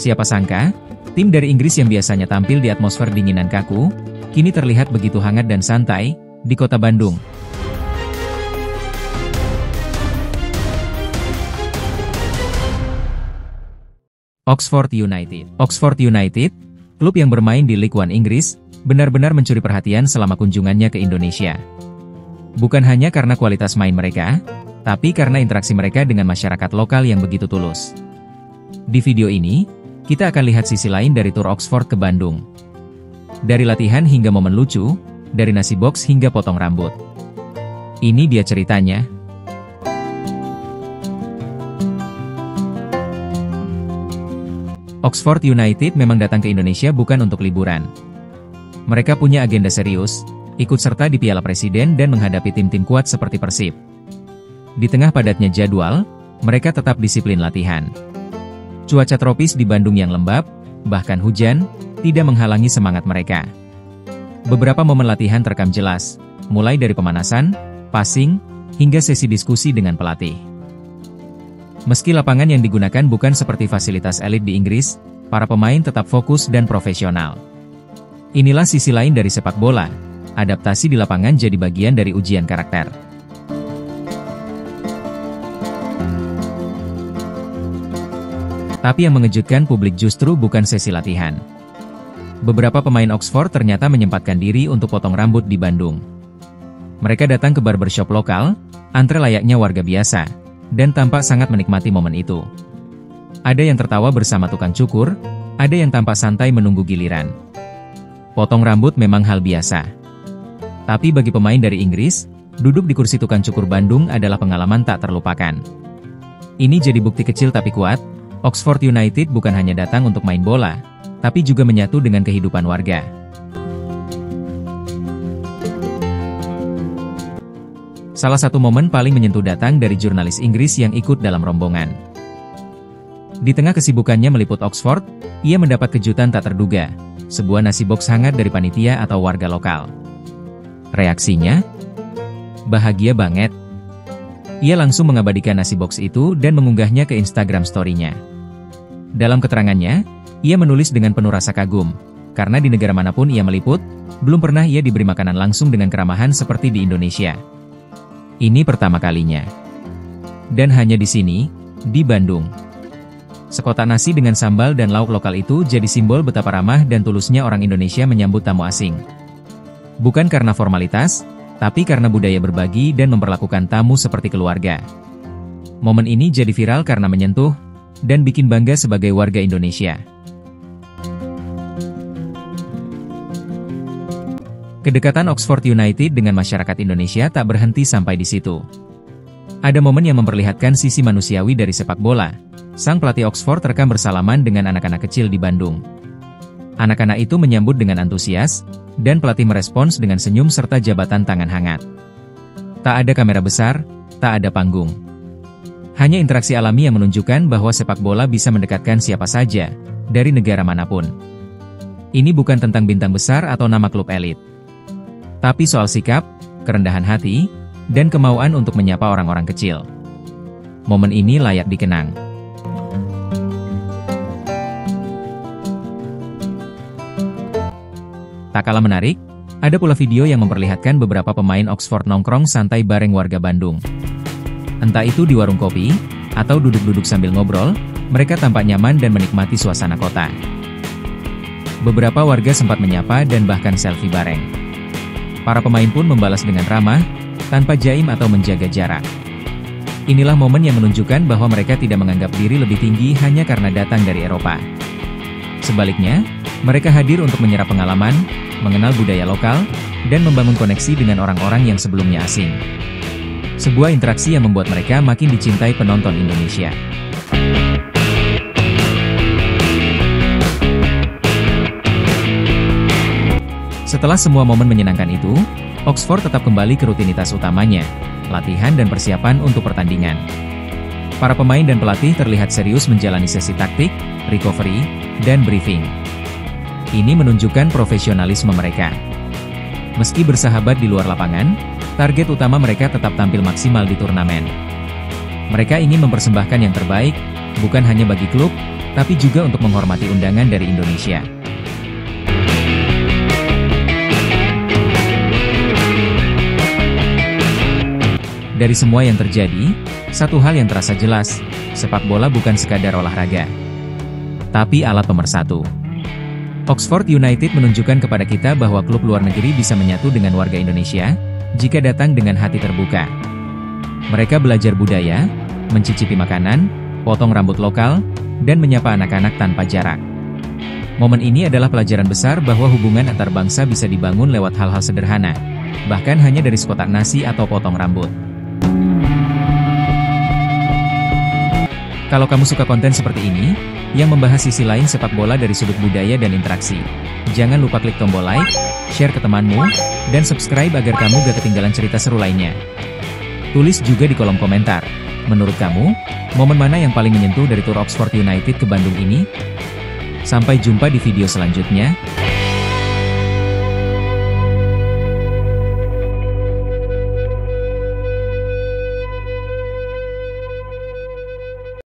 Siapa sangka, tim dari Inggris yang biasanya tampil di atmosfer dingin dan kaku, kini terlihat begitu hangat dan santai di kota Bandung. Oxford United. Oxford United, klub yang bermain di Ligue 1 Inggris, benar-benar mencuri perhatian selama kunjungannya ke Indonesia. Bukan hanya karena kualitas main mereka, tapi karena interaksi mereka dengan masyarakat lokal yang begitu tulus. Di video ini, kita akan lihat sisi lain dari tur Oxford ke Bandung. Dari latihan hingga momen lucu, dari nasi box hingga potong rambut. Ini dia ceritanya. Oxford United memang datang ke Indonesia bukan untuk liburan. Mereka punya agenda serius, ikut serta di Piala Presiden dan menghadapi tim-tim kuat seperti Persib. Di tengah padatnya jadwal, mereka tetap disiplin latihan. Cuaca tropis di Bandung yang lembab, bahkan hujan, tidak menghalangi semangat mereka. Beberapa momen latihan terekam jelas, mulai dari pemanasan, passing, hingga sesi diskusi dengan pelatih. Meski lapangan yang digunakan bukan seperti fasilitas elit di Inggris, para pemain tetap fokus dan profesional. Inilah sisi lain dari sepak bola, adaptasi di lapangan jadi bagian dari ujian karakter. Tapi yang mengejutkan publik justru bukan sesi latihan. Beberapa pemain Oxford ternyata menyempatkan diri untuk potong rambut di Bandung. Mereka datang ke barbershop lokal, antre layaknya warga biasa, dan tampak sangat menikmati momen itu. Ada yang tertawa bersama tukang cukur, ada yang tampak santai menunggu giliran. Potong rambut memang hal biasa. Tapi bagi pemain dari Inggris, duduk di kursi tukang cukur Bandung adalah pengalaman tak terlupakan. Ini jadi bukti kecil tapi kuat, Oxford United bukan hanya datang untuk main bola, tapi juga menyatu dengan kehidupan warga. Salah satu momen paling menyentuh datang dari jurnalis Inggris yang ikut dalam rombongan. Di tengah kesibukannya meliput Oxford, ia mendapat kejutan tak terduga, sebuah nasi box hangat dari panitia atau warga lokal. Reaksinya? Bahagia banget. Ia langsung mengabadikan nasi box itu dan mengunggahnya ke Instagram story-nya. Dalam keterangannya, ia menulis dengan penuh rasa kagum, karena di negara manapun ia meliput, belum pernah ia diberi makanan langsung dengan keramahan seperti di Indonesia. Ini pertama kalinya. Dan hanya di sini, di Bandung. Sekotak nasi dengan sambal dan lauk lokal itu jadi simbol betapa ramah dan tulusnya orang Indonesia menyambut tamu asing. Bukan karena formalitas, tapi karena budaya berbagi dan memperlakukan tamu seperti keluarga. Momen ini jadi viral karena menyentuh, dan bikin bangga sebagai warga Indonesia. Kedekatan Oxford United dengan masyarakat Indonesia tak berhenti sampai di situ. Ada momen yang memperlihatkan sisi manusiawi dari sepak bola. Sang pelatih Oxford rekam bersalaman dengan anak-anak kecil di Bandung. Anak-anak itu menyambut dengan antusias, dan pelatih merespons dengan senyum serta jabatan tangan hangat. Tak ada kamera besar, tak ada panggung. Hanya interaksi alami yang menunjukkan bahwa sepak bola bisa mendekatkan siapa saja, dari negara manapun. Ini bukan tentang bintang besar atau nama klub elit. Tapi soal sikap, kerendahan hati, dan kemauan untuk menyapa orang-orang kecil. Momen ini layak dikenang. Tak kalah menarik, ada pula video yang memperlihatkan beberapa pemain Oxford nongkrong santai bareng warga Bandung. Entah itu di warung kopi, atau duduk-duduk sambil ngobrol, mereka tampak nyaman dan menikmati suasana kota. Beberapa warga sempat menyapa dan bahkan selfie bareng. Para pemain pun membalas dengan ramah, tanpa jaim atau menjaga jarak. Inilah momen yang menunjukkan bahwa mereka tidak menganggap diri lebih tinggi hanya karena datang dari Eropa. Sebaliknya, mereka hadir untuk menyerap pengalaman, mengenal budaya lokal, dan membangun koneksi dengan orang-orang yang sebelumnya asing. Sebuah interaksi yang membuat mereka makin dicintai penonton Indonesia. Setelah semua momen menyenangkan itu, Oxford tetap kembali ke rutinitas utamanya, latihan dan persiapan untuk pertandingan. Para pemain dan pelatih terlihat serius menjalani sesi taktik, recovery, dan briefing. Ini menunjukkan profesionalisme mereka. Meski bersahabat di luar lapangan, target utama mereka tetap tampil maksimal di turnamen. Mereka ingin mempersembahkan yang terbaik, bukan hanya bagi klub, tapi juga untuk menghormati undangan dari Indonesia. Dari semua yang terjadi, satu hal yang terasa jelas, sepak bola bukan sekadar olahraga, tapi alat pemersatu. Oxford United menunjukkan kepada kita bahwa klub luar negeri bisa menyatu dengan warga Indonesia, jika datang dengan hati terbuka. Mereka belajar budaya, mencicipi makanan, potong rambut lokal, dan menyapa anak-anak tanpa jarak. Momen ini adalah pelajaran besar bahwa hubungan antar bangsa bisa dibangun lewat hal-hal sederhana, bahkan hanya dari sekotak nasi atau potong rambut. Kalau kamu suka konten seperti ini, yang membahas sisi lain sepak bola dari sudut budaya dan interaksi, jangan lupa klik tombol like, share ke temanmu, dan subscribe agar kamu gak ketinggalan cerita seru lainnya. Tulis juga di kolom komentar, menurut kamu, momen mana yang paling menyentuh dari tur Oxford United ke Bandung ini? Sampai jumpa di video selanjutnya.